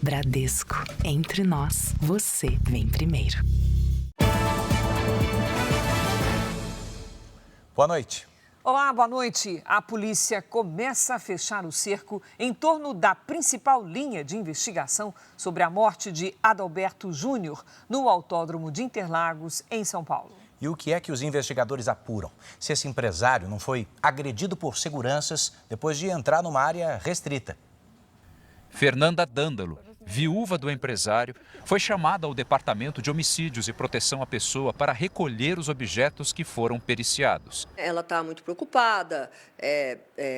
Bradesco. Entre nós, você vem primeiro. Boa noite. Olá, boa noite. A polícia começa a fechar o cerco em torno da principal linha de investigação sobre a morte de Adalberto Júnior no Autódromo de Interlagos, em São Paulo. E o que é que os investigadores apuram? Se esse empresário não foi agredido por seguranças depois de entrar numa área restrita. Fernanda Dândalo, viúva do empresário, foi chamada ao Departamento de Homicídios e Proteção à Pessoa para recolher os objetos que foram periciados. Ela está muito preocupada,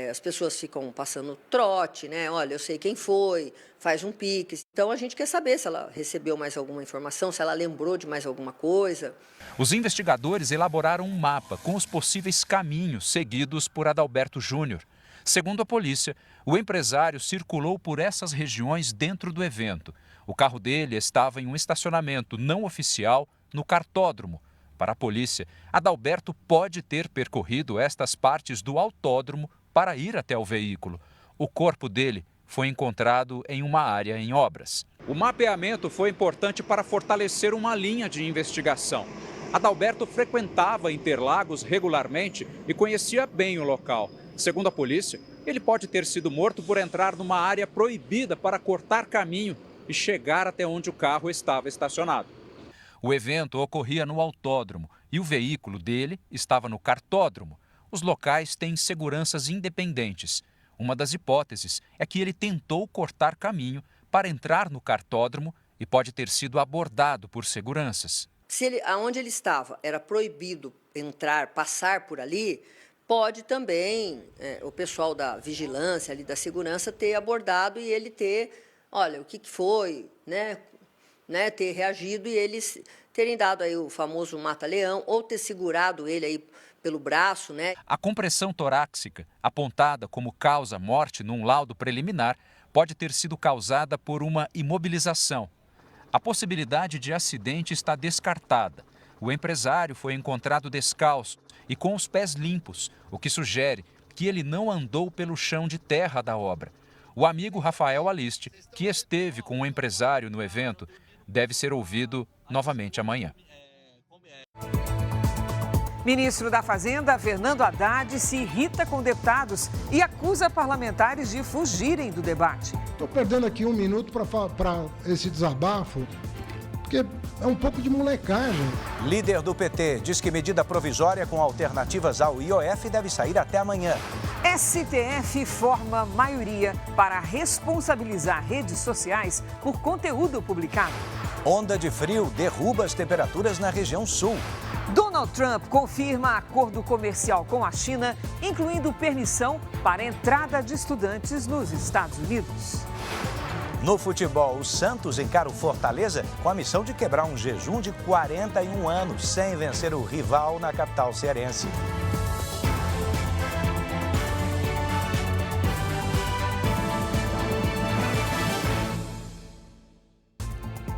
as pessoas ficam passando trote, né? Olha, eu sei quem foi, faz um Pix. Então a gente quer saber se ela recebeu mais alguma informação, se ela lembrou de mais alguma coisa. Os investigadores elaboraram um mapa com os possíveis caminhos seguidos por Adalberto Júnior. Segundo a polícia, o empresário circulou por essas regiões dentro do evento. O carro dele estava em um estacionamento não oficial no cartódromo. Para a polícia, Adalberto pode ter percorrido estas partes do autódromo para ir até o veículo. O corpo dele foi encontrado em uma área em obras. O mapeamento foi importante para fortalecer uma linha de investigação. Adalberto frequentava Interlagos regularmente e conhecia bem o local. Segundo a polícia, ele pode ter sido morto por entrar numa área proibida para cortar caminho e chegar até onde o carro estava estacionado. O evento ocorria no autódromo e o veículo dele estava no cartódromo. Os locais têm seguranças independentes. Uma das hipóteses é que ele tentou cortar caminho para entrar no cartódromo e pode ter sido abordado por seguranças. Se aonde ele estava era proibido entrar, passar por ali, pode também o pessoal da vigilância, ali, da segurança, ter abordado e ele ter, olha, o que foi, né, ter reagido e eles terem dado aí o famoso mata-leão ou ter segurado ele aí pelo braço, né? A compressão torácica, apontada como causa-morte num laudo preliminar, pode ter sido causada por uma imobilização. A possibilidade de acidente está descartada. O empresário foi encontrado descalço e com os pés limpos, o que sugere que ele não andou pelo chão de terra da obra. O amigo Rafael Aliste, que esteve com o empresário no evento, deve ser ouvido novamente amanhã. Ministro da Fazenda, Fernando Haddad, se irrita com deputados e acusa parlamentares de fugirem do debate. Estou perdendo aqui um minuto para esse desabafo, porque é um pouco de molecagem. Líder do PT diz que medida provisória com alternativas ao IOF deve sair até amanhã. STF forma maioria para responsabilizar redes sociais por conteúdo publicado. Onda de frio derruba as temperaturas na região sul. Donald Trump confirma acordo comercial com a China, incluindo permissão para a entrada de estudantes nos Estados Unidos. No futebol, o Santos encara o Fortaleza com a missão de quebrar um jejum de 41 anos sem vencer o rival na capital cearense.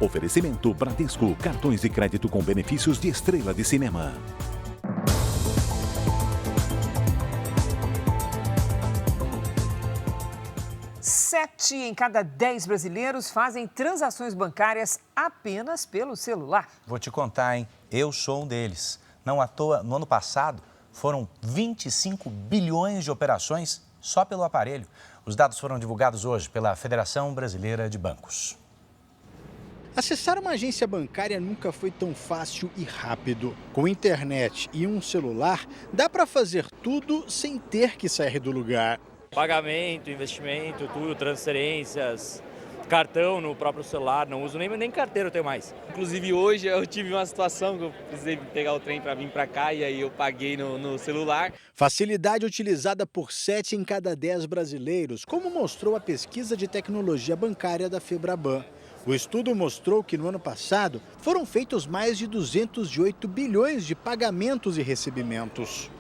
Oferecimento Bradesco, cartões de crédito com benefícios de estrela de cinema. 7 em cada 10 brasileiros fazem transações bancárias apenas pelo celular. Vou te contar, hein? Eu sou um deles. Não à toa, no ano passado, foram 25 bilhões de operações só pelo aparelho. Os dados foram divulgados hoje pela Federação Brasileira de Bancos. Acessar uma agência bancária nunca foi tão fácil e rápido. Com internet e um celular, dá para fazer tudo sem ter que sair do lugar. Pagamento, investimento, tudo, transferências, cartão no próprio celular, não uso nem carteira eu tenho mais. Inclusive hoje eu tive uma situação que eu precisei pegar o trem para vir para cá e aí eu paguei no celular. Facilidade utilizada por 7 em cada 10 brasileiros, como mostrou a pesquisa de tecnologia bancária da Febraban. O estudo mostrou que no ano passado foram feitos mais de 208 bilhões de pagamentos e recebimentos.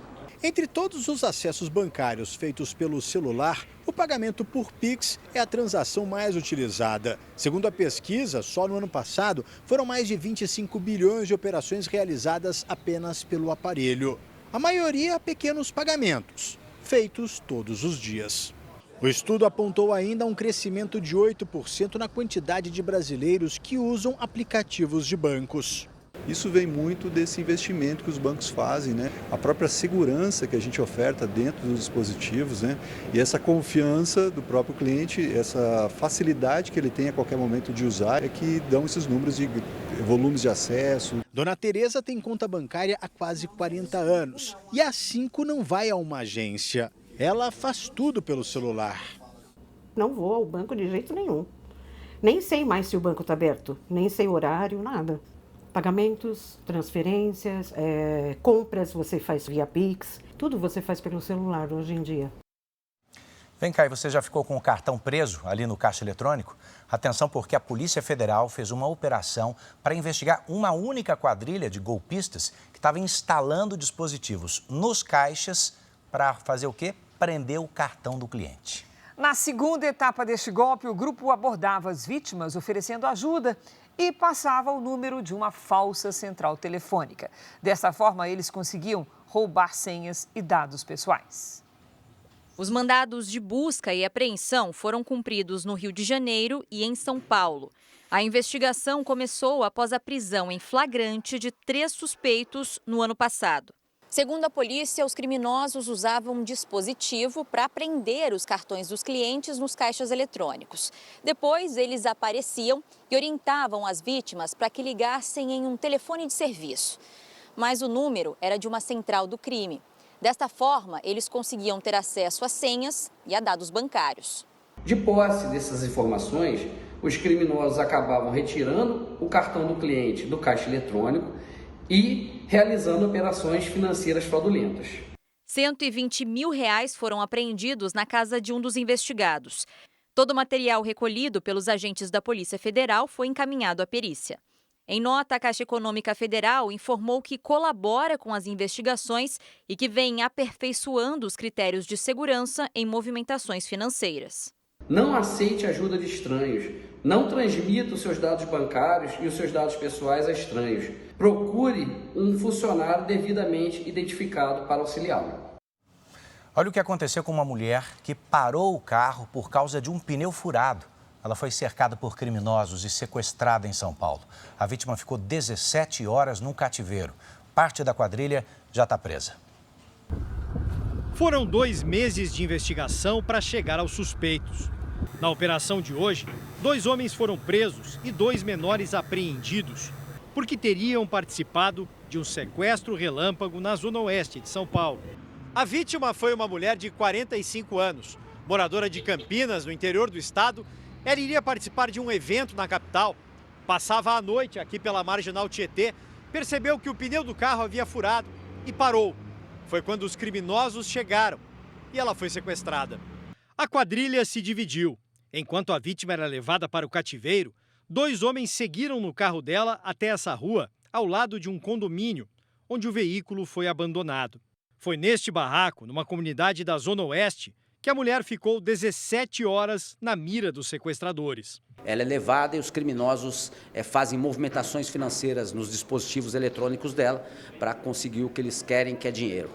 Entre todos os acessos bancários feitos pelo celular, o pagamento por Pix é a transação mais utilizada. Segundo a pesquisa, só no ano passado foram mais de 25 bilhões de operações realizadas apenas pelo aparelho. A maioria pequenos pagamentos, feitos todos os dias. O estudo apontou ainda um crescimento de 8% na quantidade de brasileiros que usam aplicativos de bancos. Isso vem muito desse investimento que os bancos fazem, né? A própria segurança que a gente oferta dentro dos dispositivos, né? E essa confiança do próprio cliente, essa facilidade que ele tem a qualquer momento de usar é que dão esses números de volumes de acesso. Dona Tereza tem conta bancária há quase 40 anos e há 5 não vai a uma agência. Ela faz tudo pelo celular. Não vou ao banco de jeito nenhum. Nem sei mais se o banco está aberto, nem sei o horário, nada. Pagamentos, transferências, compras você faz via Pix, tudo você faz pelo celular hoje em dia. Vem cá, e você já ficou com o cartão preso ali no caixa eletrônico? Atenção, porque a Polícia Federal fez uma operação para investigar uma única quadrilha de golpistas que estava instalando dispositivos nos caixas para fazer o quê? Prender o cartão do cliente. Na segunda etapa deste golpe, o grupo abordava as vítimas oferecendo ajuda e passava o número de uma falsa central telefônica. Dessa forma, eles conseguiam roubar senhas e dados pessoais. Os mandados de busca e apreensão foram cumpridos no Rio de Janeiro e em São Paulo. A investigação começou após a prisão em flagrante de 3 suspeitos no ano passado. Segundo a polícia, os criminosos usavam um dispositivo para prender os cartões dos clientes nos caixas eletrônicos. Depois, eles apareciam e orientavam as vítimas para que ligassem em um telefone de serviço. Mas o número era de uma central do crime. Desta forma, eles conseguiam ter acesso a senhas e a dados bancários. De posse dessas informações, os criminosos acabavam retirando o cartão do cliente do caixa eletrônico e realizando operações financeiras fraudulentas. R$120 mil foram apreendidos na casa de um dos investigados. Todo o material recolhido pelos agentes da Polícia Federal foi encaminhado à perícia. Em nota, a Caixa Econômica Federal informou que colabora com as investigações e que vem aperfeiçoando os critérios de segurança em movimentações financeiras. Não aceite ajuda de estranhos. Não transmita os seus dados bancários e os seus dados pessoais a estranhos. Procure um funcionário devidamente identificado para auxiliá-lo. Olha o que aconteceu com uma mulher que parou o carro por causa de um pneu furado. Ela foi cercada por criminosos e sequestrada em São Paulo. A vítima ficou 17 horas num cativeiro. Parte da quadrilha já está presa. Foram 2 meses de investigação para chegar aos suspeitos. Na operação de hoje, 2 homens foram presos e 2 menores apreendidos, porque teriam participado de um sequestro relâmpago na zona oeste de São Paulo. A vítima foi uma mulher de 45 anos, moradora de Campinas, no interior do estado. Ela iria participar de um evento na capital. Passava a noite aqui pela Marginal Tietê, percebeu que o pneu do carro havia furado e parou. Foi quando os criminosos chegaram e ela foi sequestrada. A quadrilha se dividiu. Enquanto a vítima era levada para o cativeiro, 2 homens seguiram no carro dela até essa rua, ao lado de um condomínio, onde o veículo foi abandonado. Foi neste barraco, numa comunidade da Zona Oeste, que a mulher ficou 17 horas na mira dos sequestradores. Ela é levada e os criminosos fazem movimentações financeiras nos dispositivos eletrônicos dela para conseguir o que eles querem, que é dinheiro.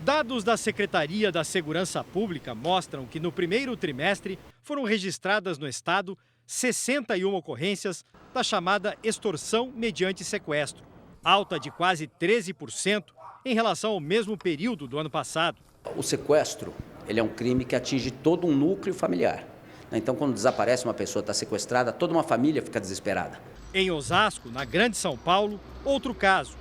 Dados da Secretaria da Segurança Pública mostram que no primeiro trimestre foram registradas no estado 61 ocorrências da chamada extorsão mediante sequestro, alta de quase 13% em relação ao mesmo período do ano passado. O sequestro, ele é um crime que atinge todo um núcleo familiar. Então, quando desaparece uma pessoa, está sequestrada, toda uma família fica desesperada. Em Osasco, na Grande São Paulo, outro caso.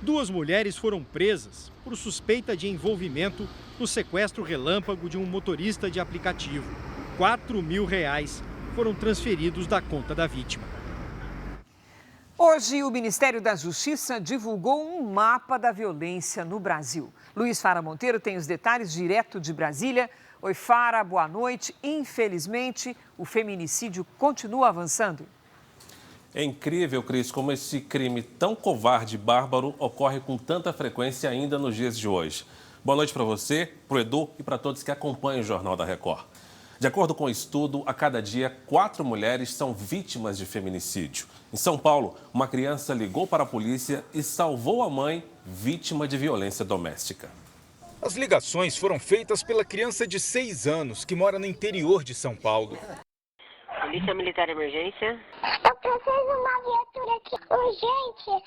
2 mulheres foram presas por suspeita de envolvimento no sequestro relâmpago de um motorista de aplicativo. R$4 mil foram transferidos da conta da vítima. Hoje, o Ministério da Justiça divulgou um mapa da violência no Brasil. Luiz Fara Monteiro tem os detalhes direto de Brasília. Oi, Fara, boa noite. Infelizmente, o feminicídio continua avançando. É incrível, Cris, como esse crime tão covarde e bárbaro ocorre com tanta frequência ainda nos dias de hoje. Boa noite para você, para o Edu e para todos que acompanham o Jornal da Record. De acordo com o estudo, a cada dia, 4 mulheres são vítimas de feminicídio. Em São Paulo, uma criança ligou para a polícia e salvou a mãe, vítima de violência doméstica. As ligações foram feitas pela criança de 6 anos que mora no interior de São Paulo. Polícia Militar Emergência. Eu preciso de uma viatura aqui urgente.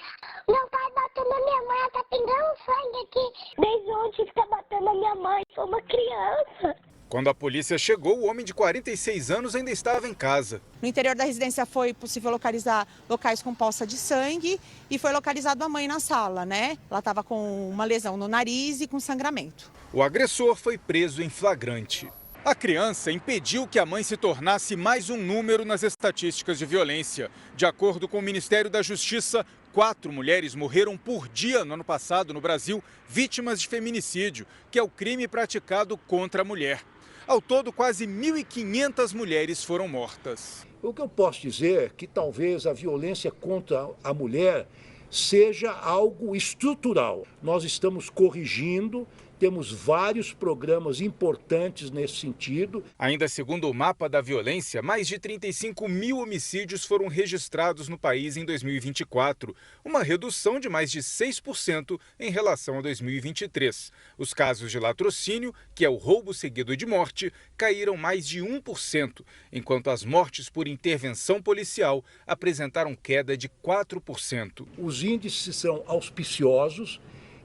Meu pai bateu na minha mãe, tá pingando sangue aqui. Desde ontem fica batendo na minha mãe, sou uma criança. Quando a polícia chegou, o homem de 46 anos ainda estava em casa. No interior da residência foi possível localizar locais com poça de sangue e foi localizado a mãe na sala, né? Ela estava com uma lesão no nariz e com sangramento. O agressor foi preso em flagrante. A criança impediu que a mãe se tornasse mais um número nas estatísticas de violência. De acordo com o Ministério da Justiça, 4 mulheres morreram por dia no ano passado no Brasil, vítimas de feminicídio, que é o crime praticado contra a mulher. Ao todo, quase 1.500 mulheres foram mortas. O que eu posso dizer é que talvez a violência contra a mulher seja algo estrutural. Nós estamos corrigindo, temos vários programas importantes nesse sentido. Ainda segundo o mapa da violência, mais de 35 mil homicídios foram registrados no país em 2024, uma redução de mais de 6% em relação a 2023. Os casos de latrocínio, que é o roubo seguido de morte, caíram mais de 1%, enquanto as mortes por intervenção policial apresentaram queda de 4%. Os índices são auspiciosos,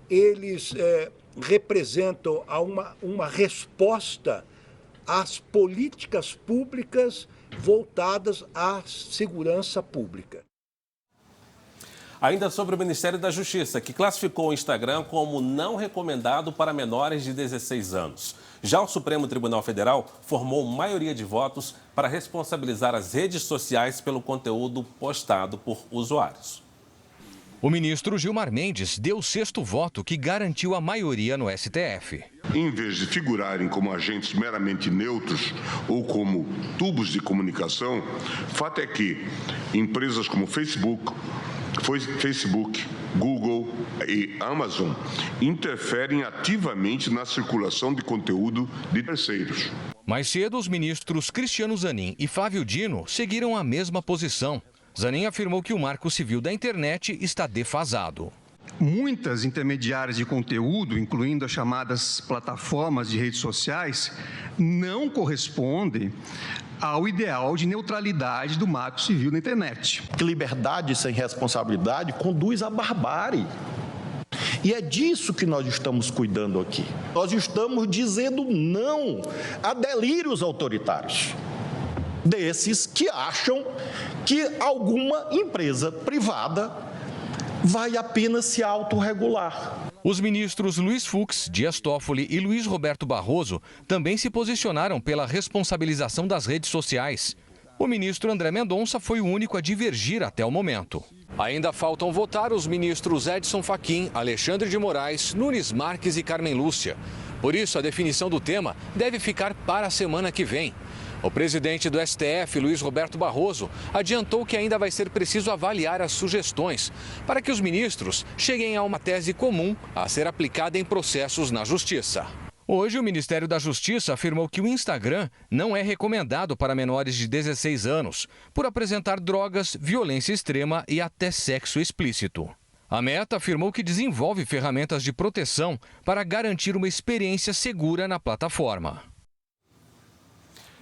eles representam uma resposta às políticas públicas voltadas à segurança pública. Ainda sobre o Ministério da Justiça, que classificou o Instagram como não recomendado para menores de 16 anos. Já o Supremo Tribunal Federal formou maioria de votos para responsabilizar as redes sociais pelo conteúdo postado por usuários. O ministro Gilmar Mendes deu o 6º voto que garantiu a maioria no STF. Em vez de figurarem como agentes meramente neutros ou como tubos de comunicação, fato é que empresas como Facebook, Google e Amazon interferem ativamente na circulação de conteúdo de terceiros. Mais cedo, os ministros Cristiano Zanin e Flávio Dino seguiram a mesma posição. Zanin afirmou que o Marco Civil da Internet está defasado. Muitas intermediárias de conteúdo, incluindo as chamadas plataformas de redes sociais, não correspondem ao ideal de neutralidade do Marco Civil da Internet. Liberdade sem responsabilidade conduz à barbárie. E é disso que nós estamos cuidando aqui. Nós estamos dizendo não a delírios autoritários desses que acham que alguma empresa privada vai apenas se autorregular. Os ministros Luiz Fux, Dias Toffoli e Luiz Roberto Barroso também se posicionaram pela responsabilização das redes sociais. O ministro André Mendonça foi o único a divergir até o momento. Ainda faltam votar os ministros Edson Fachin, Alexandre de Moraes, Nunes Marques e Carmen Lúcia. Por isso, a definição do tema deve ficar para a semana que vem. O presidente do STF, Luiz Roberto Barroso, adiantou que ainda vai ser preciso avaliar as sugestões para que os ministros cheguem a uma tese comum a ser aplicada em processos na Justiça. Hoje, o Ministério da Justiça afirmou que o Instagram não é recomendado para menores de 16 anos, por apresentar drogas, violência extrema e até sexo explícito. A Meta afirmou que desenvolve ferramentas de proteção para garantir uma experiência segura na plataforma.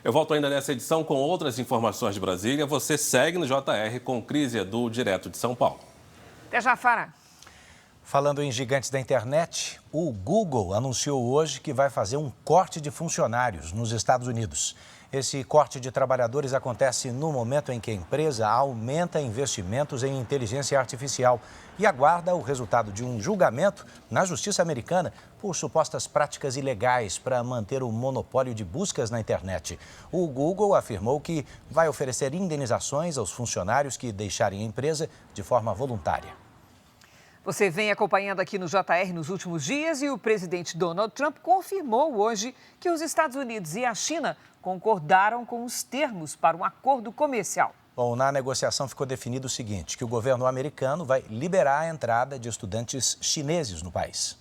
Eu volto ainda nessa edição com outras informações de Brasília. Você segue no JR com Cris e Edu, direto de São Paulo. Até já, Fara. Falando em gigantes da internet, o Google anunciou hoje que vai fazer um corte de funcionários nos Estados Unidos. Esse corte de trabalhadores acontece no momento em que a empresa aumenta investimentos em inteligência artificial e aguarda o resultado de um julgamento na justiça americana por supostas práticas ilegais para manter o monopólio de buscas na internet. O Google afirmou que vai oferecer indenizações aos funcionários que deixarem a empresa de forma voluntária. Você vem acompanhando aqui no JR nos últimos dias e o presidente Donald Trump confirmou hoje que os Estados Unidos e a China concordaram com os termos para um acordo comercial. Bom, na negociação ficou definido o seguinte, que o governo americano vai liberar a entrada de estudantes chineses no país.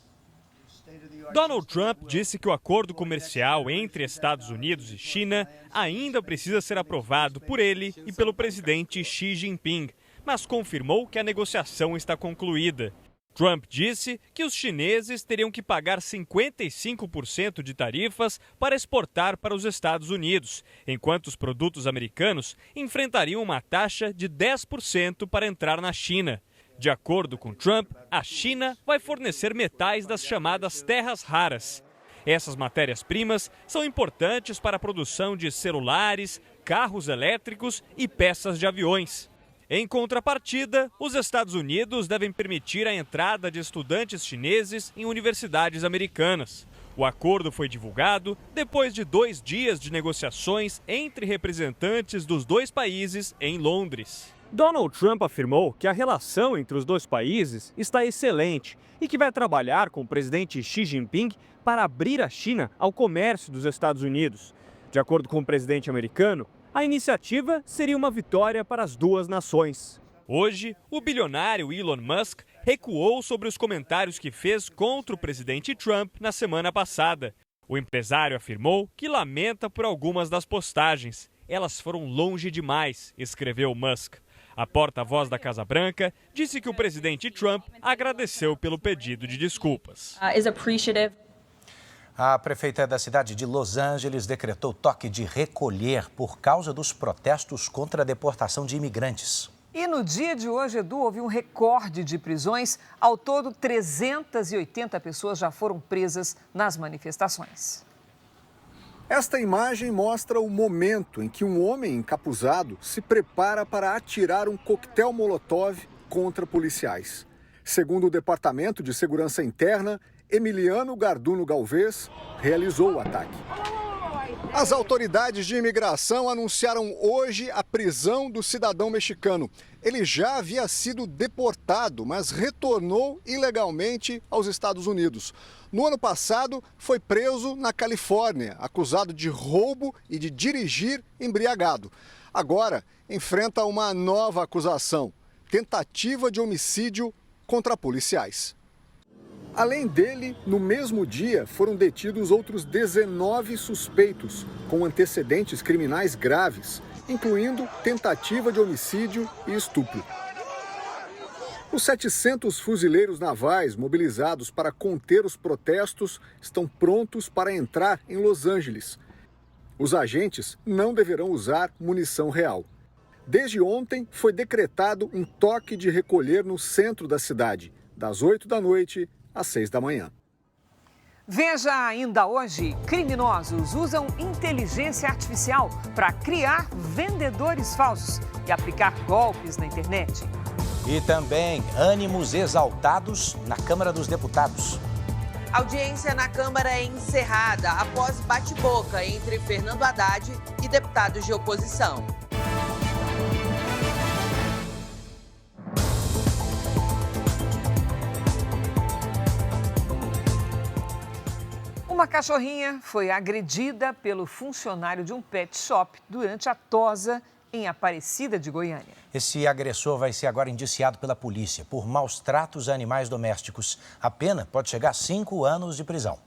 Donald Trump disse que o acordo comercial entre Estados Unidos e China ainda precisa ser aprovado por ele e pelo presidente Xi Jinping, mas confirmou que a negociação está concluída. Trump disse que os chineses teriam que pagar 55% de tarifas para exportar para os Estados Unidos, enquanto os produtos americanos enfrentariam uma taxa de 10% para entrar na China. De acordo com Trump, a China vai fornecer metais das chamadas terras raras. Essas matérias-primas são importantes para a produção de celulares, carros elétricos e peças de aviões. Em contrapartida, os Estados Unidos devem permitir a entrada de estudantes chineses em universidades americanas. O acordo foi divulgado depois de 2 dias de negociações entre representantes dos dois países em Londres. Donald Trump afirmou que a relação entre os dois países está excelente e que vai trabalhar com o presidente Xi Jinping para abrir a China ao comércio dos Estados Unidos. De acordo com o presidente americano, a iniciativa seria uma vitória para as duas nações. Hoje, o bilionário Elon Musk recuou sobre os comentários que fez contra o presidente Trump na semana passada. O empresário afirmou que lamenta por algumas das postagens. Elas foram longe demais, escreveu Musk. A porta-voz da Casa Branca disse que o presidente Trump agradeceu pelo pedido de desculpas. A prefeita da cidade de Los Angeles decretou toque de recolher por causa dos protestos contra a deportação de imigrantes. E no dia de hoje, Edu, houve um recorde de prisões. Ao todo, 380 pessoas já foram presas nas manifestações. Esta imagem mostra o momento em que um homem encapuzado se prepara para atirar um coquetel molotov contra policiais. Segundo o Departamento de Segurança Interna, Emiliano Garduno Galvez realizou o ataque. As autoridades de imigração anunciaram hoje a prisão do cidadão mexicano. Ele já havia sido deportado, mas retornou ilegalmente aos Estados Unidos. No ano passado, foi preso na Califórnia, acusado de roubo e de dirigir embriagado. Agora, enfrenta uma nova acusação: tentativa de homicídio contra policiais. Além dele, no mesmo dia, foram detidos outros 19 suspeitos com antecedentes criminais graves, incluindo tentativa de homicídio e estupro. Os 700 fuzileiros navais mobilizados para conter os protestos estão prontos para entrar em Los Angeles. Os agentes não deverão usar munição real. Desde ontem, foi decretado um toque de recolher no centro da cidade, das 8 da noite às 6 da manhã. Veja ainda hoje, criminosos usam inteligência artificial para criar vendedores falsos e aplicar golpes na internet. E também ânimos exaltados na Câmara dos Deputados. A audiência na Câmara é encerrada após bate-boca entre Fernando Haddad e deputados de oposição. Uma cachorrinha foi agredida pelo funcionário de um pet shop durante a tosa em Aparecida de Goiânia. Esse agressor vai ser agora indiciado pela polícia por maus tratos a animais domésticos. A pena pode chegar a 5 anos de prisão.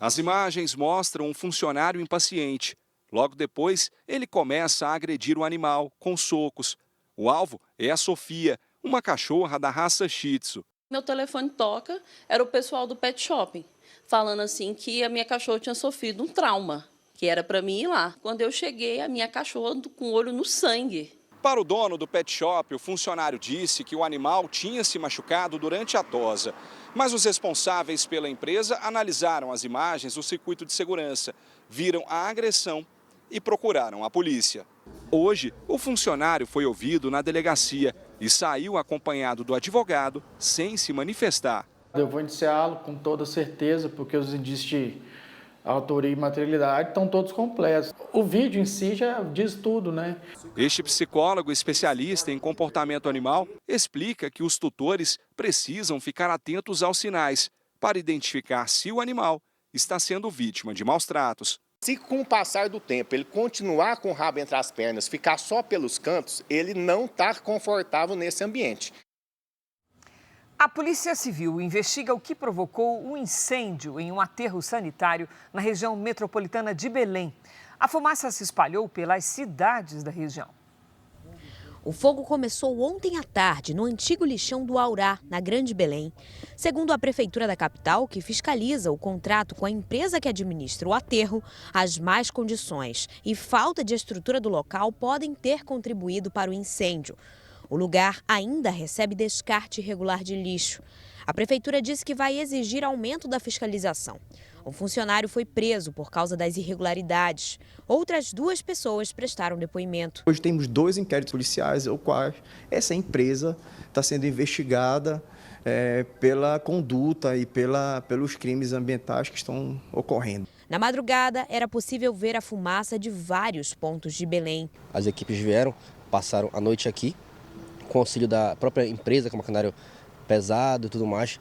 As imagens mostram um funcionário impaciente. Logo depois, ele começa a agredir o animal com socos. O alvo é a Sofia, uma cachorra da raça Shih Tzu. Meu telefone toca, era o pessoal do pet shopping, falando assim que a minha cachorra tinha sofrido um trauma, que era para mim ir lá. Quando eu cheguei, a minha cachorra com o olho no sangue. Para o dono do pet shop, o funcionário disse que o animal tinha se machucado durante a tosa. Mas os responsáveis pela empresa analisaram as imagens do circuito de segurança, viram a agressão e procuraram a polícia. Hoje, o funcionário foi ouvido na delegacia e saiu acompanhado do advogado sem se manifestar. Eu vou indiciá-lo com toda certeza, porque os indícios de autoria e materialidade estão todos completos. O vídeo em si já diz tudo, né? Este psicólogo especialista em comportamento animal explica que os tutores precisam ficar atentos aos sinais para identificar se o animal está sendo vítima de maus tratos. Se com o passar do tempo ele continuar com o rabo entre as pernas, ficar só pelos cantos, ele não está confortável nesse ambiente. A Polícia Civil investiga o que provocou um incêndio em um aterro sanitário na região metropolitana de Belém. A fumaça se espalhou pelas cidades da região. O fogo começou ontem à tarde no antigo lixão do Aurá, na Grande Belém. Segundo a Prefeitura da capital, que fiscaliza o contrato com a empresa que administra o aterro, as más condições e falta de estrutura do local podem ter contribuído para o incêndio. O lugar ainda recebe descarte irregular de lixo. A Prefeitura disse que vai exigir aumento da fiscalização. O funcionário foi preso por causa das irregularidades. Outras 2 pessoas prestaram depoimento. Hoje temos 2 inquéritos policiais, ao qual essa empresa está sendo investigada pela conduta e pelos crimes ambientais que estão ocorrendo. Na madrugada, era possível ver a fumaça de vários pontos de Belém. As equipes vieram, passaram a noite aqui, com auxílio da própria empresa, com maquinário pesado e tudo mais,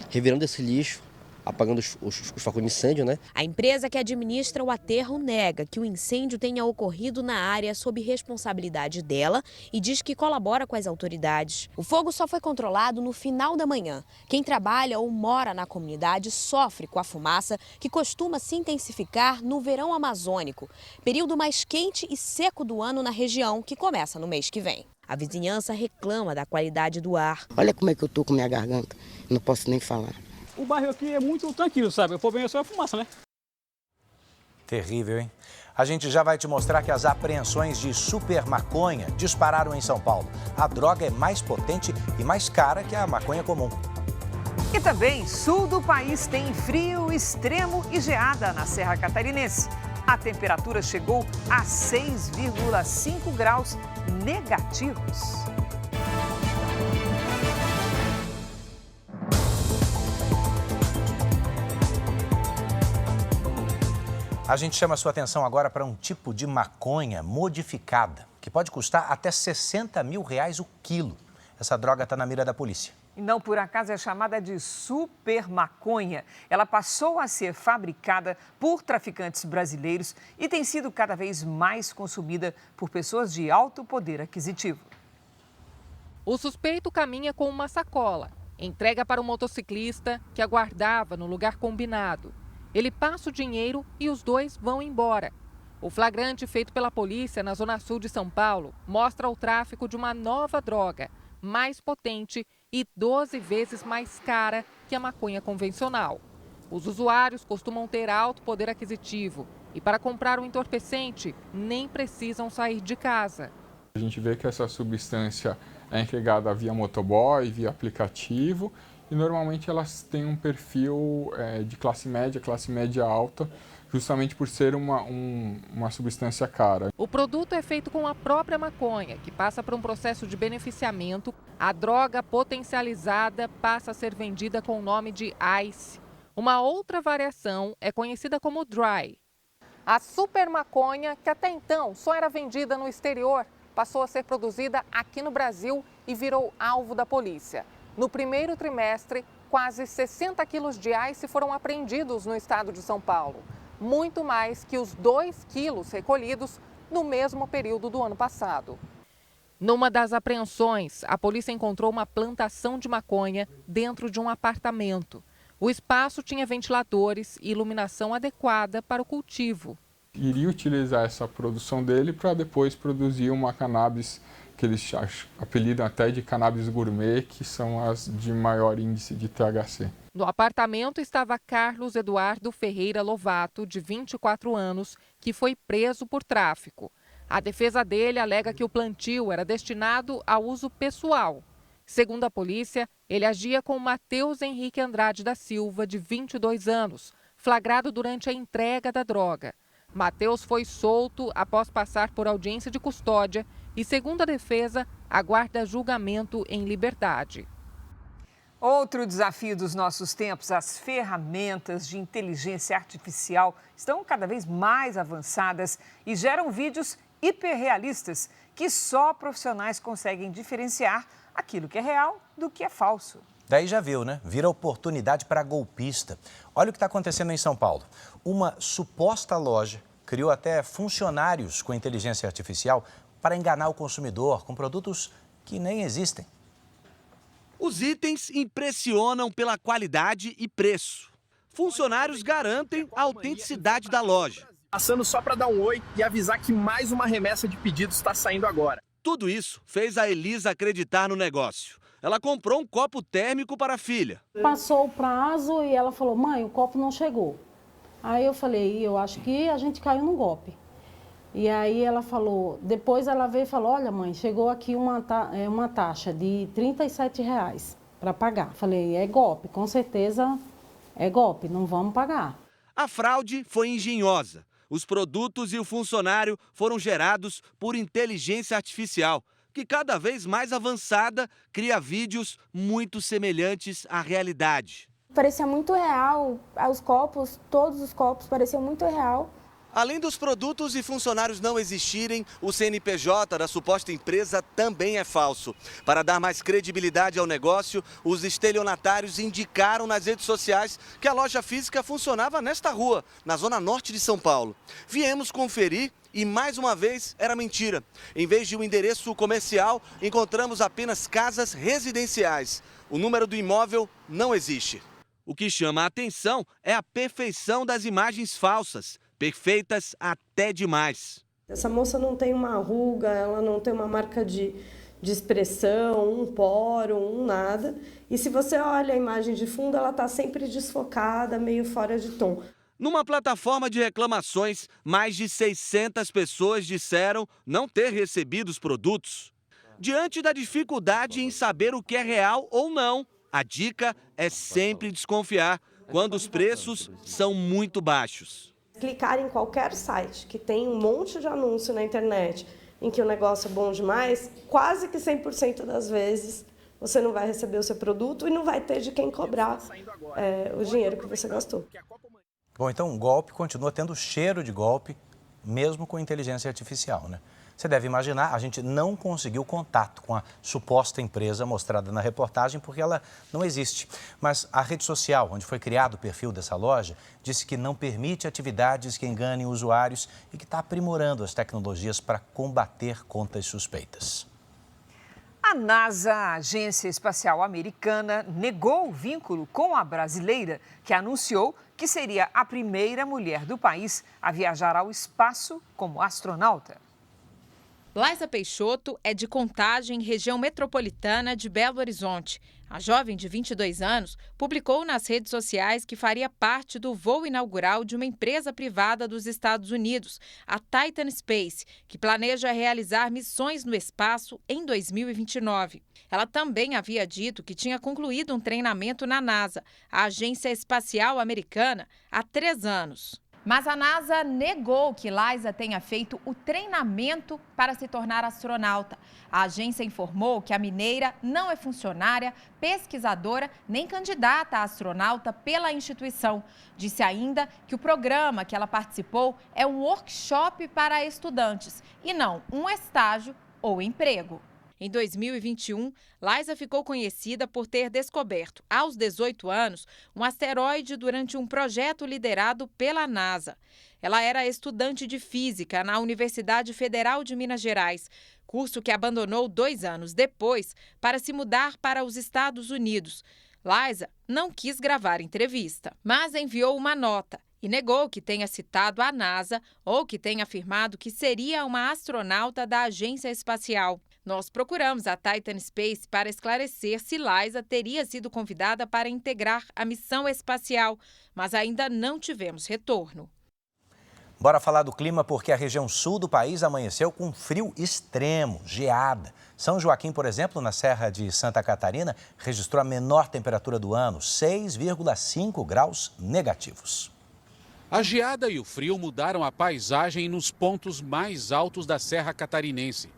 revirando esse lixo, apagando os focos de incêndio, né? A empresa que administra o aterro nega que o incêndio tenha ocorrido na área sob responsabilidade dela e diz que colabora com as autoridades. O fogo só foi controlado no final da manhã. Quem trabalha ou mora na comunidade sofre com a fumaça que costuma se intensificar no verão amazônico, período mais quente e seco do ano na região, que começa no mês que vem. A vizinhança reclama da qualidade do ar. Olha como é que eu tô com minha garganta, não posso nem falar. O bairro aqui é muito tranquilo, sabe? O problema é só a fumaça, né? Terrível, hein? A gente já vai te mostrar que as apreensões de super maconha dispararam em São Paulo. A droga é mais potente e mais cara que a maconha comum. E também, sul do país tem frio extremo e geada na Serra Catarinense. A temperatura chegou a 6,5 graus negativos. A gente chama a sua atenção agora para um tipo de maconha modificada, que pode custar até R$60 mil o quilo. Essa droga está na mira da polícia. E não por acaso é chamada de super maconha. Ela passou a ser fabricada por traficantes brasileiros e tem sido cada vez mais consumida por pessoas de alto poder aquisitivo. O suspeito caminha com uma sacola, entrega para o motociclista que aguardava no lugar combinado. Ele passa o dinheiro e os 2 vão embora. O flagrante feito pela polícia na Zona Sul de São Paulo mostra o tráfico de uma nova droga, mais potente e 12 vezes mais cara que a maconha convencional. Os usuários costumam ter alto poder aquisitivo e, para comprar um entorpecente, nem precisam sair de casa. A gente vê que essa substância é entregada via motoboy, via aplicativo, e normalmente elas têm um perfil de classe média alta, justamente por ser uma substância cara. O produto é feito com a própria maconha, que passa por um processo de beneficiamento. A droga potencializada passa a ser vendida com o nome de Ice. Uma outra variação é conhecida como Dry. A super maconha, que até então só era vendida no exterior, passou a ser produzida aqui no Brasil e virou alvo da polícia. No primeiro trimestre, quase 60 quilos de Ice foram apreendidos no estado de São Paulo. Muito mais que os 2 quilos recolhidos no mesmo período do ano passado. Numa das apreensões, a polícia encontrou uma plantação de maconha dentro de um apartamento. O espaço tinha ventiladores e iluminação adequada para o cultivo. Iria utilizar essa produção dele para depois produzir uma cannabis que eles apelidam até de cannabis gourmet, que são as de maior índice de THC. No apartamento estava Carlos Eduardo Ferreira Lovato, de 24 anos, que foi preso por tráfico. A defesa dele alega que o plantio era destinado a uso pessoal. Segundo a polícia, ele agia com Matheus Henrique Andrade da Silva, de 22 anos, flagrado durante a entrega da droga. Matheus foi solto após passar por audiência de custódia e, segundo a defesa, aguarda julgamento em liberdade. Outro desafio dos nossos tempos, as ferramentas de inteligência artificial estão cada vez mais avançadas e geram vídeos hiperrealistas que só profissionais conseguem diferenciar aquilo que é real do que é falso. Daí já viu, né? Vira oportunidade para golpista. Olha o que está acontecendo em São Paulo. Uma suposta loja criou até funcionários com inteligência artificial para enganar o consumidor com produtos que nem existem. Os itens impressionam pela qualidade e preço. Funcionários garantem a autenticidade da loja. Passando só para dar um oi e avisar que mais uma remessa de pedidos está saindo agora. Tudo isso fez a Elisa acreditar no negócio. Ela comprou um copo térmico para a filha. Passou o prazo e ela falou, mãe, o copo não chegou. Aí eu falei, eu acho que a gente caiu no golpe. E aí ela falou, depois ela veio e falou, olha mãe, chegou aqui uma taxa de R$37 para pagar. Falei, é golpe, com certeza é golpe, não vamos pagar. A fraude foi engenhosa. Os produtos e o funcionário foram gerados por inteligência artificial, que cada vez mais avançada cria vídeos muito semelhantes à realidade. Parecia muito real, os copos, todos os copos pareciam muito real. Além dos produtos e funcionários não existirem, o CNPJ da suposta empresa também é falso. Para dar mais credibilidade ao negócio, os estelionatários indicaram nas redes sociais que a loja física funcionava nesta rua, na zona norte de São Paulo. Viemos conferir e, mais uma vez, era mentira. Em vez de um endereço comercial, encontramos apenas casas residenciais. O número do imóvel não existe. O que chama a atenção é a perfeição das imagens falsas. Perfeitas até demais. Essa moça não tem uma ruga, ela não tem uma marca de expressão, um poro, um nada. E se você olha a imagem de fundo, ela está sempre desfocada, meio fora de tom. Numa plataforma de reclamações, mais de 600 pessoas disseram não ter recebido os produtos. Diante da dificuldade em saber o que é real ou não, a dica é sempre desconfiar quando os preços são muito baixos. Clicar em qualquer site que tem um monte de anúncio na internet em que o negócio é bom demais, quase que 100% das vezes você não vai receber o seu produto e não vai ter de quem cobrar o dinheiro que você gastou. Bom, então o golpe continua tendo cheiro de golpe, mesmo com inteligência artificial, né? Você deve imaginar, a gente não conseguiu contato com a suposta empresa mostrada na reportagem porque ela não existe. Mas a rede social, onde foi criado o perfil dessa loja, disse que não permite atividades que enganem usuários e que está aprimorando as tecnologias para combater contas suspeitas. A NASA, a Agência Espacial Americana, negou o vínculo com a brasileira, que anunciou que seria a primeira mulher do país a viajar ao espaço como astronauta. Laisa Peixoto é de Contagem, região metropolitana de Belo Horizonte. A jovem de 22 anos publicou nas redes sociais que faria parte do voo inaugural de uma empresa privada dos Estados Unidos, a Titan Space, que planeja realizar missões no espaço em 2029. Ela também havia dito que tinha concluído um treinamento na NASA, a Agência Espacial Americana, há 3 anos. Mas a NASA negou que Laisa tenha feito o treinamento para se tornar astronauta. A agência informou que a mineira não é funcionária, pesquisadora nem candidata a astronauta pela instituição. Disse ainda que o programa que ela participou é um workshop para estudantes e não um estágio ou emprego. Em 2021, Laisa ficou conhecida por ter descoberto, aos 18 anos, um asteroide durante um projeto liderado pela NASA. Ela era estudante de física na Universidade Federal de Minas Gerais, curso que abandonou 2 anos depois para se mudar para os Estados Unidos. Laisa não quis gravar entrevista, mas enviou uma nota e negou que tenha citado a NASA ou que tenha afirmado que seria uma astronauta da agência espacial. Nós procuramos a Titan Space para esclarecer se Laisa teria sido convidada para integrar a missão espacial, mas ainda não tivemos retorno. Bora falar do clima porque a região sul do país amanheceu com frio extremo, geada. São Joaquim, por exemplo, na Serra de Santa Catarina, registrou a menor temperatura do ano, 6,5 graus negativos. A geada e o frio mudaram a paisagem nos pontos mais altos da Serra Catarinense.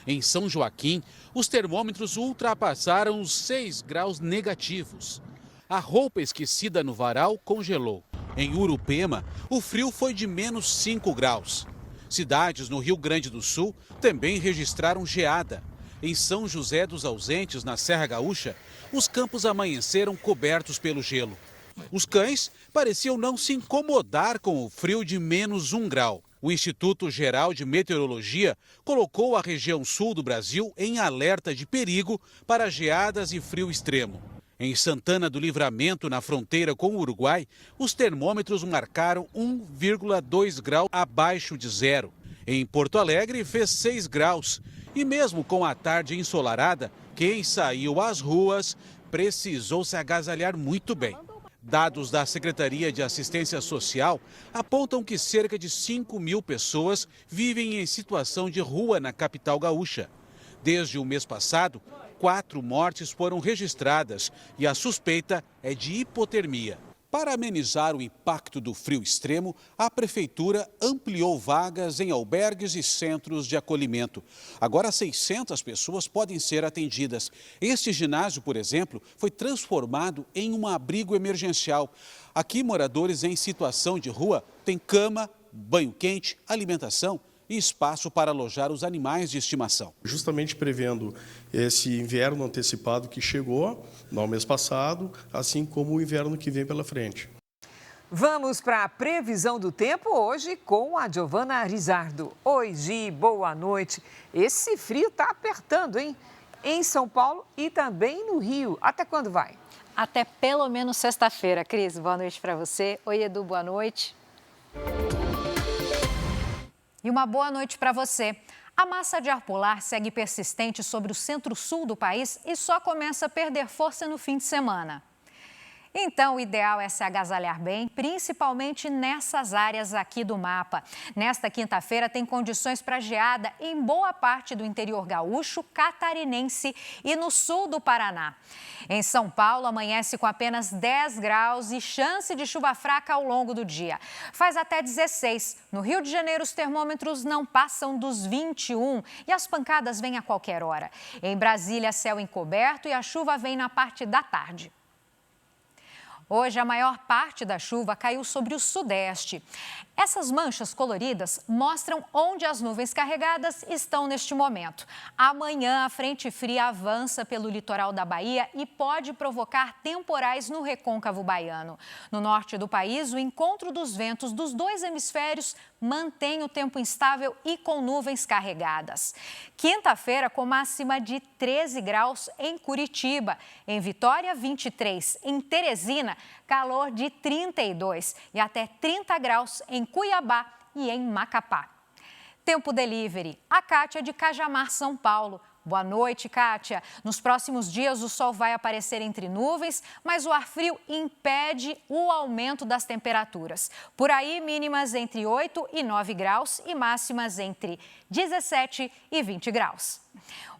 Em São Joaquim, os termômetros ultrapassaram os 6 graus negativos. A roupa esquecida no varal congelou. Em Urupema, o frio foi de menos 5 graus. Cidades no Rio Grande do Sul também registraram geada. Em São José dos Ausentes, na Serra Gaúcha, os campos amanheceram cobertos pelo gelo. Os cães pareciam não se incomodar com o frio de menos 1 grau. O Instituto Geral de Meteorologia colocou a região sul do Brasil em alerta de perigo para geadas e frio extremo. Em Santana do Livramento, na fronteira com o Uruguai, os termômetros marcaram 1,2 grau abaixo de zero. Em Porto Alegre, fez 6 graus. E mesmo com a tarde ensolarada, quem saiu às ruas precisou se agasalhar muito bem. Dados da Secretaria de Assistência Social apontam que cerca de 5.000 pessoas vivem em situação de rua na capital gaúcha. Desde o mês passado, 4 mortes foram registradas e a suspeita é de hipotermia. Para amenizar o impacto do frio extremo, a Prefeitura ampliou vagas em albergues e centros de acolhimento. Agora 600 pessoas podem ser atendidas. Este ginásio, por exemplo, foi transformado em um abrigo emergencial. Aqui, moradores em situação de rua têm cama, banho quente, alimentação e espaço para alojar os animais de estimação. Justamente prevendo esse inverno antecipado que chegou no mês passado, assim como o inverno que vem pela frente. Vamos para a previsão do tempo hoje com a Giovana Rizardo. Oi, Gi, boa noite. Esse frio está apertando, hein? Em São Paulo e também no Rio. Até quando vai? Até pelo menos sexta-feira. Cris, boa noite para você. Oi, Edu, boa noite. E uma boa noite para você. A massa de ar polar segue persistente sobre o centro-sul do país e só começa a perder força no fim de semana. Então, o ideal é se agasalhar bem, principalmente nessas áreas aqui do mapa. Nesta quinta-feira, tem condições para geada em boa parte do interior gaúcho, catarinense e no sul do Paraná. Em São Paulo, amanhece com apenas 10 graus e chance de chuva fraca ao longo do dia. Faz até 16. No Rio de Janeiro, os termômetros não passam dos 21 e as pancadas vêm a qualquer hora. Em Brasília, céu encoberto e a chuva vem na parte da tarde. Hoje, a maior parte da chuva caiu sobre o sudeste. Essas manchas coloridas mostram onde as nuvens carregadas estão neste momento. Amanhã, a frente fria avança pelo litoral da Bahia e pode provocar temporais no recôncavo baiano. No norte do país, o encontro dos ventos dos dois hemisférios mantém o tempo instável e com nuvens carregadas. Quinta-feira, com máxima de 13 graus em Curitiba. Em Vitória, 23. Em Teresina, calor de 32 e até 30 graus em Cuiabá e em Macapá. Tempo Delivery, a Kátia de Cajamar, São Paulo. Boa noite, Kátia. Nos próximos dias o sol vai aparecer entre nuvens, mas o ar frio impede o aumento das temperaturas. Por aí, mínimas entre 8 e 9 graus e máximas entre 17 e 20 graus.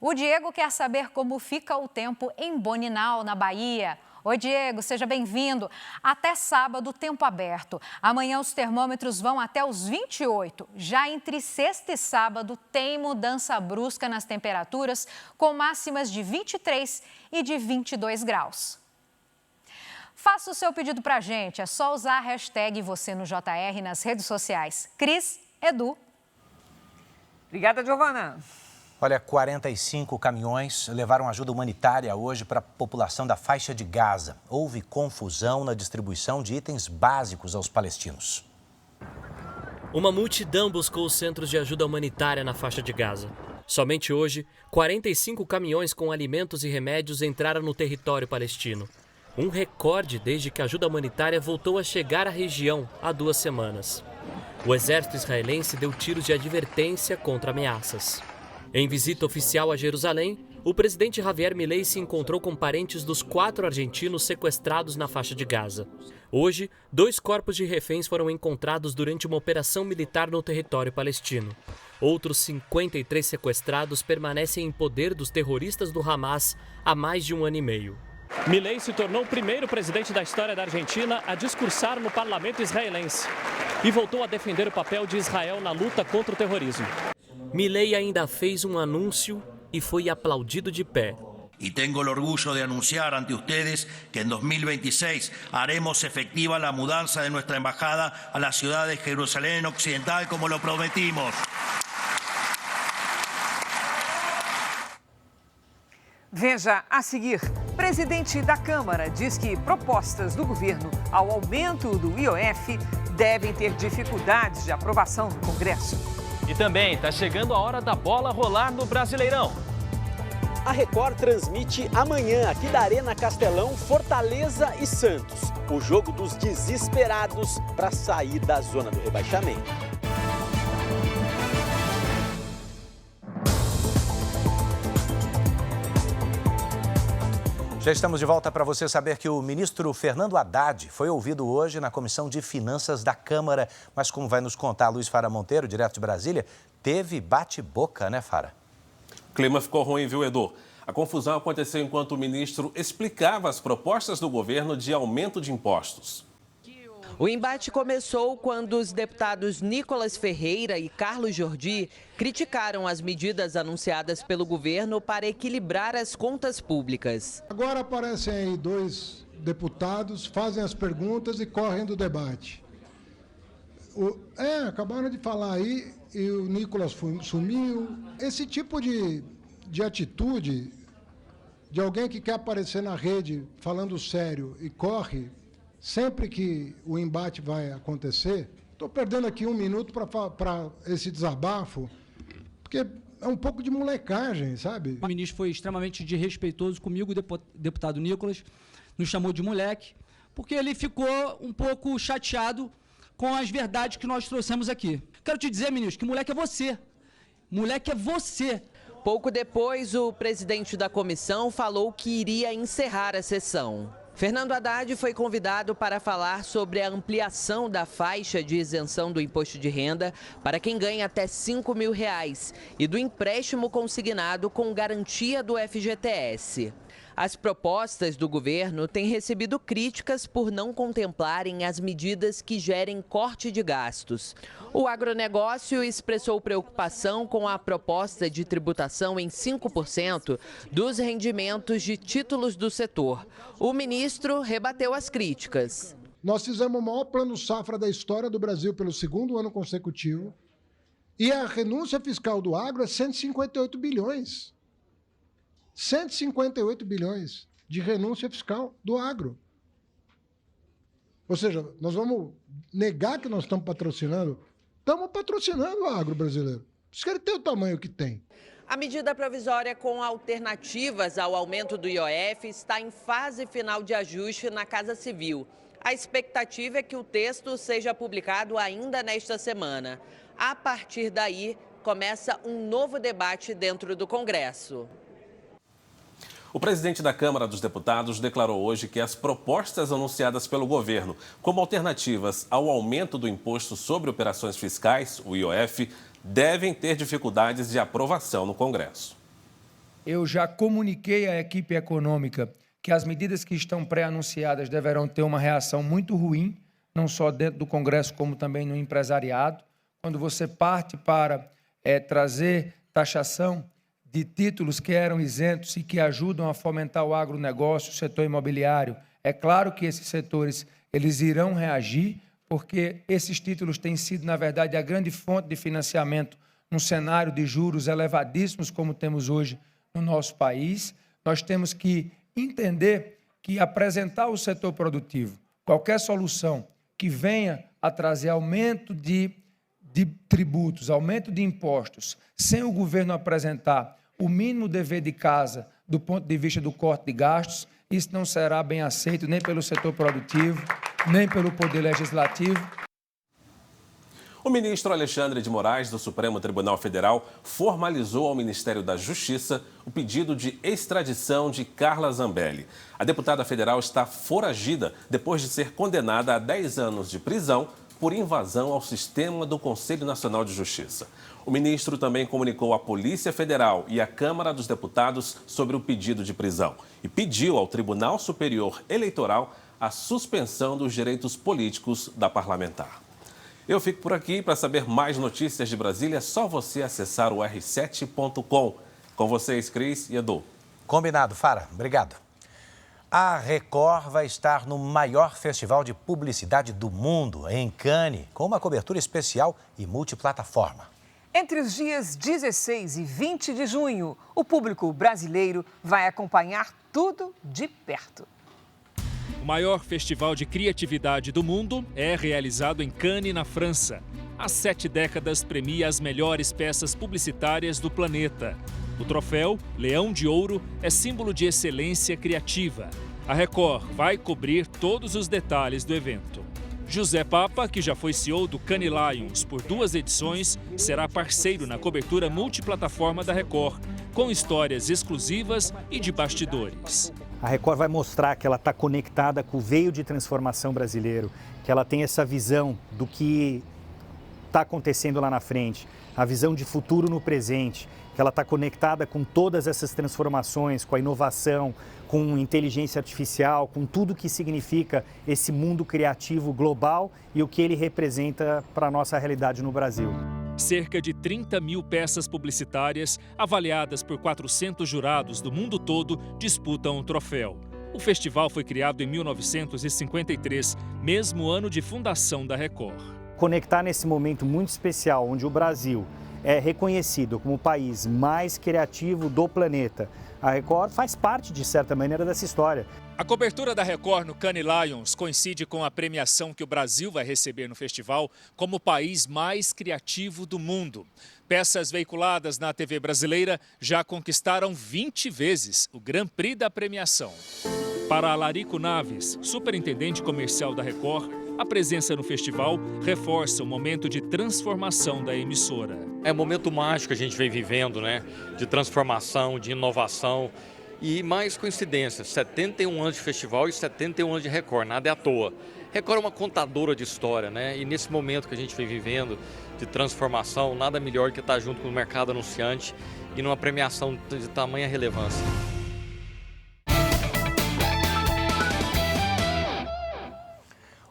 O Diego quer saber como fica o tempo em Boninal, na Bahia. Oi, Diego, seja bem-vindo. Até sábado, tempo aberto. Amanhã os termômetros vão até os 28. Já entre sexta e sábado, tem mudança brusca nas temperaturas, com máximas de 23 e de 22 graus. Faça o seu pedido para a gente, é só usar a hashtag você no JR nas redes sociais. Cris, Edu. Obrigada, Giovana. Olha, 45 caminhões levaram ajuda humanitária hoje para a população da faixa de Gaza. Houve confusão na distribuição de itens básicos aos palestinos. Uma multidão buscou os centros de ajuda humanitária na faixa de Gaza. Somente hoje, 45 caminhões com alimentos e remédios entraram no território palestino. Um recorde desde que a ajuda humanitária voltou a chegar à região há 2 semanas. O exército israelense deu tiros de advertência contra ameaças. Em visita oficial a Jerusalém, o presidente Javier Milei se encontrou com parentes dos 4 argentinos sequestrados na faixa de Gaza. Hoje, 2 corpos de reféns foram encontrados durante uma operação militar no território palestino. Outros 53 sequestrados permanecem em poder dos terroristas do Hamas há mais de 1 ano e meio. Milei se tornou o primeiro presidente da história da Argentina a discursar no parlamento israelense e voltou a defender o papel de Israel na luta contra o terrorismo. Milei ainda fez um anúncio e foi aplaudido de pé. Y tengo el orgullo de anunciar ante ustedes que en 2026 haremos efectiva la mudanza de nuestra embajada a la ciudad de Jerusalén Occidental como lo prometimos. Veja a seguir. Presidente da Câmara diz que propostas do governo ao aumento do IOF devem ter dificuldades de aprovação no Congresso. E também está chegando a hora da bola rolar no Brasileirão. A Record transmite amanhã, aqui da Arena Castelão, Fortaleza e Santos. O jogo dos desesperados para sair da zona do rebaixamento. Já estamos de volta para você saber que o ministro Fernando Haddad foi ouvido hoje na Comissão de Finanças da Câmara. Mas como vai nos contar Luiz Fara Monteiro, direto de Brasília, teve bate-boca, né, Fara? O clima ficou ruim, viu, Edu? A confusão aconteceu enquanto o ministro explicava as propostas do governo de aumento de impostos. O embate começou quando os deputados Nicolas Ferreira e Carlos Jordi criticaram as medidas anunciadas pelo governo para equilibrar as contas públicas. Agora aparecem aí dois deputados, fazem as perguntas e correm do debate. Acabaram de falar aí e o Nicolas sumiu. Esse tipo de atitude de alguém que quer aparecer na rede falando sério e corre, sempre que o embate vai acontecer, estou perdendo aqui 1 minuto para esse desabafo, porque é um pouco de molecagem, sabe? O ministro foi extremamente desrespeitoso comigo, o deputado Nicolas, nos chamou de moleque, porque ele ficou um pouco chateado com as verdades que nós trouxemos aqui. Quero te dizer, ministro, que moleque é você. Moleque é você. Pouco depois, o presidente da comissão falou que iria encerrar a sessão. Fernando Haddad foi convidado para falar sobre a ampliação da faixa de isenção do imposto de renda para quem ganha até R$5 mil e do empréstimo consignado com garantia do FGTS. As propostas do governo têm recebido críticas por não contemplarem as medidas que gerem corte de gastos. O agronegócio expressou preocupação com a proposta de tributação em 5% dos rendimentos de títulos do setor. O ministro rebateu as críticas. Nós fizemos o maior plano safra da história do Brasil pelo 2º ano consecutivo e a renúncia fiscal do agro é 158 bilhões. 158 bilhões de renúncia fiscal do agro. Ou seja, nós vamos negar que nós estamos patrocinando? Estamos patrocinando o agro brasileiro. Por isso que ele tem o tamanho que tem. A medida provisória com alternativas ao aumento do IOF está em fase final de ajuste na Casa Civil. A expectativa é que o texto seja publicado ainda nesta semana. A partir daí, começa um novo debate dentro do Congresso. O presidente da Câmara dos Deputados declarou hoje que as propostas anunciadas pelo governo como alternativas ao aumento do imposto sobre operações fiscais, o IOF, devem ter dificuldades de aprovação no Congresso. Eu já comuniquei à equipe econômica que as medidas que estão pré-anunciadas deverão ter uma reação muito ruim, não só dentro do Congresso, como também no empresariado. Quando você parte para trazer taxação de títulos que eram isentos e que ajudam a fomentar o agronegócio, o setor imobiliário, é claro que esses setores eles irão reagir, porque esses títulos têm sido, na verdade, a grande fonte de financiamento num cenário de juros elevadíssimos como temos hoje no nosso país. Nós temos que entender que apresentar o setor produtivo, qualquer solução que venha a trazer aumento de tributos, aumento de impostos, sem o governo apresentar o mínimo dever de casa do ponto de vista do corte de gastos, isso não será bem aceito nem pelo setor produtivo, nem pelo Poder Legislativo. O ministro Alexandre de Moraes, do Supremo Tribunal Federal, formalizou ao Ministério da Justiça o pedido de extradição de Carla Zambelli. A deputada federal está foragida depois de ser condenada a 10 anos de prisão por invasão ao sistema do Conselho Nacional de Justiça. O ministro também comunicou à Polícia Federal e à Câmara dos Deputados sobre o pedido de prisão e pediu ao Tribunal Superior Eleitoral a suspensão dos direitos políticos da parlamentar. Eu fico por aqui. Para saber mais notícias de Brasília, é só você acessar o r7.com. Com vocês, Cris e Edu. Combinado, Fara. Obrigado. A Record vai estar no maior festival de publicidade do mundo, em Cannes, com uma cobertura especial e multiplataforma. Entre os dias 16 e 20 de junho, o público brasileiro vai acompanhar tudo de perto. O maior festival de criatividade do mundo é realizado em Cannes, na França. Há 7 décadas premia as melhores peças publicitárias do planeta. O troféu, Leão de Ouro, é símbolo de excelência criativa. A Record vai cobrir todos os detalhes do evento. José Papa, que já foi CEO do Cannes Lions por 2 edições, será parceiro na cobertura multiplataforma da Record, com histórias exclusivas e de bastidores. A Record vai mostrar que ela está conectada com o veio de transformação brasileiro, que ela tem essa visão do que está acontecendo lá na frente, a visão de futuro no presente, que ela está conectada com todas essas transformações, com a inovação, com inteligência artificial, com tudo que significa esse mundo criativo global e o que ele representa para a nossa realidade no Brasil. Cerca de 30 mil peças publicitárias, avaliadas por 400 jurados do mundo todo, disputam o troféu. O festival foi criado em 1953, mesmo ano de fundação da Record. Conectar nesse momento muito especial, onde o Brasil é reconhecido como o país mais criativo do planeta. A Record faz parte, de certa maneira, dessa história. A cobertura da Record no Cannes Lions coincide com a premiação que o Brasil vai receber no festival como o país mais criativo do mundo. Peças veiculadas na TV brasileira já conquistaram 20 vezes o Grand Prix da premiação. Para Alarico Naves, superintendente comercial da Record, a presença no festival reforça o momento de transformação da emissora. É um momento mágico que a gente vem vivendo, né? De transformação, de inovação e mais coincidência, 71 anos de festival e 71 anos de Record, nada é à toa. Record é uma contadora de história, né? E nesse momento que a gente vem vivendo de transformação, nada melhor que estar junto com o mercado anunciante e numa premiação de tamanha relevância.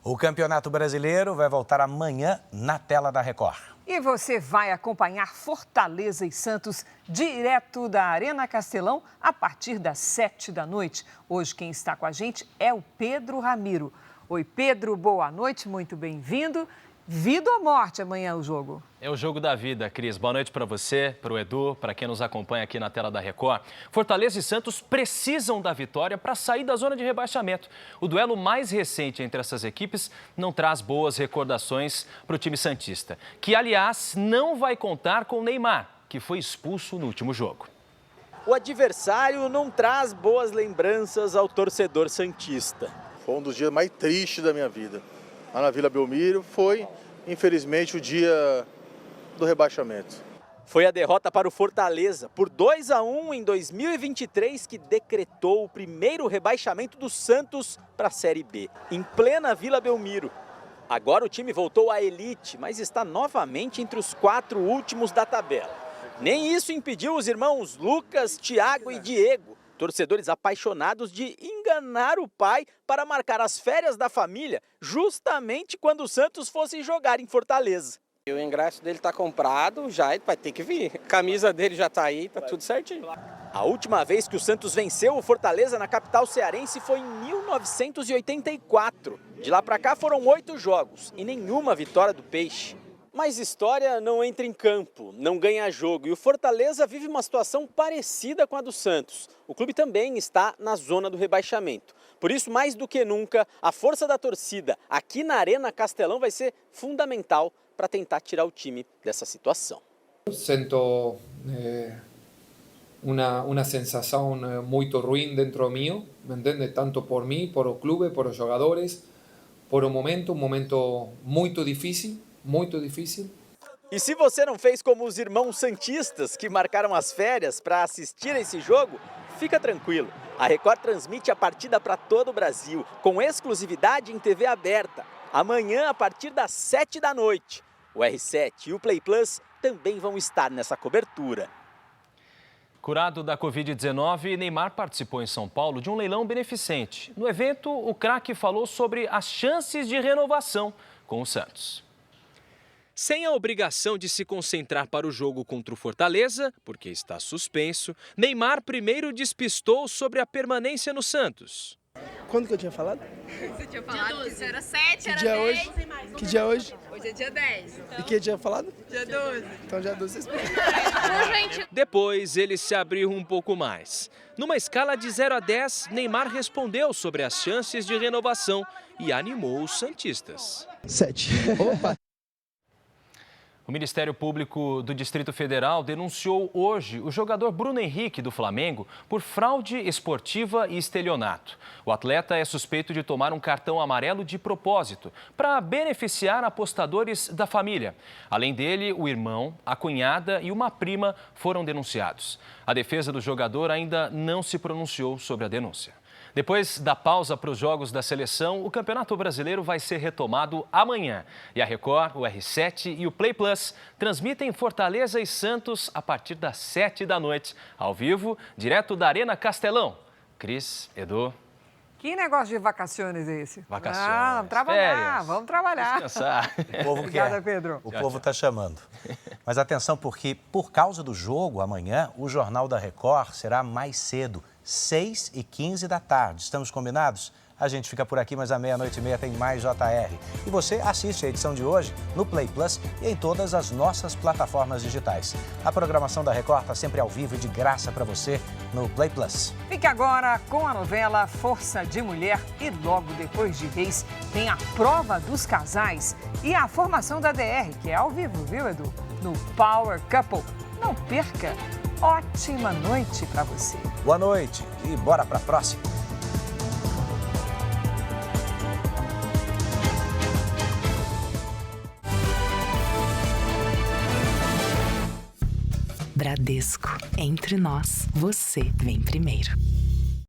O Campeonato Brasileiro vai voltar amanhã na tela da Record. E você vai acompanhar Fortaleza e Santos direto da Arena Castelão a partir das 7 da noite. Hoje quem está com a gente é o Pedro Ramiro. Oi, Pedro, boa noite, muito bem-vindo. Vida ou morte amanhã o jogo? É o jogo da vida, Cris. Boa noite para você, para o Edu, para quem nos acompanha aqui na tela da Record. Fortaleza e Santos precisam da vitória para sair da zona de rebaixamento. O duelo mais recente entre essas equipes não traz boas recordações para o time santista, que, aliás, não vai contar com o Neymar, que foi expulso no último jogo. O adversário não traz boas lembranças ao torcedor santista. Foi um dos dias mais tristes da minha vida. Lá na Vila Belmiro foi, infelizmente, o dia do rebaixamento. Foi a derrota para o Fortaleza por 2-1 em 2023 que decretou o primeiro rebaixamento do Santos para a Série B, em plena Vila Belmiro. Agora o time voltou à elite, mas está novamente entre os 4 últimos da tabela. Nem isso impediu os irmãos Lucas, Thiago e Diego, torcedores apaixonados, de enganar o pai para marcar as férias da família justamente quando o Santos fosse jogar em Fortaleza. O ingresso dele está comprado, já vai ter que vir. A camisa dele já está aí, tá tudo certinho. A última vez que o Santos venceu o Fortaleza na capital cearense foi em 1984. De lá para cá foram 8 jogos e nenhuma vitória do Peixe. Mas história não entra em campo, não ganha jogo e o Fortaleza vive uma situação parecida com a do Santos. O clube também está na zona do rebaixamento. Por isso, mais do que nunca, a força da torcida aqui na Arena Castelão vai ser fundamental para tentar tirar o time dessa situação. Sinto uma sensação muito ruim dentro mío, me entende? Tanto por mim, por o clube, por os jogadores, por um momento muito difícil. Muito difícil. E se você não fez como os irmãos santistas que marcaram as férias para assistir esse jogo, fica tranquilo. A Record transmite a partida para todo o Brasil, com exclusividade em TV aberta. Amanhã, a partir das 7 da noite. O R7 e o Play Plus também vão estar nessa cobertura. Curado da Covid-19, Neymar participou em São Paulo de um leilão beneficente. No evento, o craque falou sobre as chances de renovação com o Santos. Sem a obrigação de se concentrar para o jogo contra o Fortaleza, porque está suspenso, Neymar primeiro despistou sobre a permanência no Santos. Quando que eu tinha falado? Você tinha falado que era 7, era 10. Dia hoje? Que dia é hoje? Hoje é dia 10. Então... E que dia tinha falado? Dia 12. Então dia 12 vocês Depois ele se abriu um pouco mais. Numa escala de 0 a 10, Neymar respondeu sobre as chances de renovação e animou os santistas. 7. Opa! O Ministério Público do Distrito Federal denunciou hoje o jogador Bruno Henrique, do Flamengo, por fraude esportiva e estelionato. O atleta é suspeito de tomar um cartão amarelo de propósito para beneficiar apostadores da família. Além dele, o irmão, a cunhada e uma prima foram denunciados. A defesa do jogador ainda não se pronunciou sobre a denúncia. Depois da pausa para os jogos da seleção, o Campeonato Brasileiro vai ser retomado amanhã. E a Record, o R7 e o Play Plus transmitem Fortaleza e Santos a partir das 7 da noite, ao vivo, direto da Arena Castelão. Cris, Edu. Que negócio de vacaciones é esse? Vacaciones. Vamos trabalhar, férias, vamos trabalhar. Descansar. O povo Obrigada, quer. Pedro. O povo está chamando. Mas atenção, porque por causa do jogo, amanhã, o Jornal da Record será mais cedo, 6h15 da tarde. Estamos combinados? A gente fica por aqui, mas à 00:30 tem mais JR. E você assiste a edição de hoje no Play Plus e em todas as nossas plataformas digitais. A programação da Record está sempre ao vivo e de graça para você no Play Plus. Fique agora com a novela Força de Mulher e logo depois de Reis tem a prova dos casais e a formação da DR, que é ao vivo, viu, Edu? No Power Couple. Não perca! Ótima noite para você. Boa noite e bora para a próxima. Bradesco, entre nós, você vem primeiro.